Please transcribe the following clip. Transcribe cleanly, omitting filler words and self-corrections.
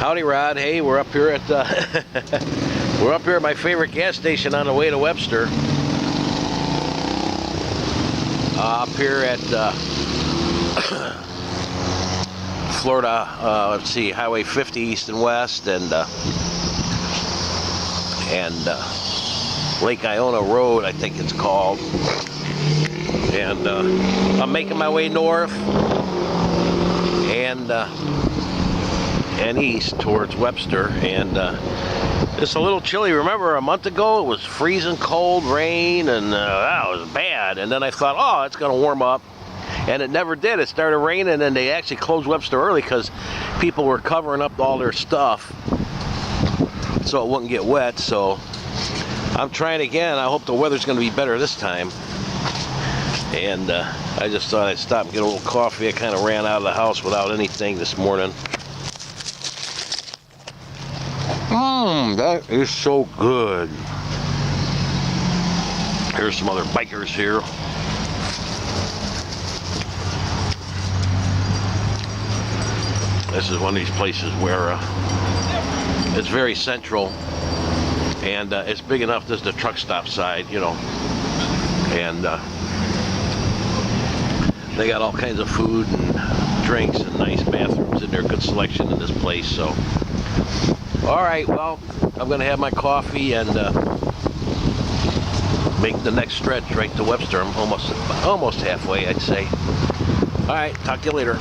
Howdy, Rod. Hey, we're up here at we're up here at my favorite gas station on the way to Webster. Up here at Florida, let's see, Highway 50 east and west, and Lake Iona Road, I think it's called. And I'm making my way north and east towards Webster, and it's a little chilly. Remember a month ago it was freezing cold, rain, and that was bad. And then I thought, oh, it's going to warm up, and it never did. It started raining, and they actually closed Webster early because people were covering up all their stuff so it wouldn't get wet. So I'm trying again. I hope the weather's going to be better this time. And I just thought I'd stop and get a little coffee. I kind of ran out of the house without anything this morning. That is so good. Here's some other bikers here. This is one of these places where it's very central, and it's big enough. This is the truck stop side, you know, and they got all kinds of food and drinks and nice bathrooms in there. Good selection in this place. So, all right, well, I'm gonna have my coffee and make the next stretch right to Webster. I'm almost halfway, I'd say. All right, talk to you later.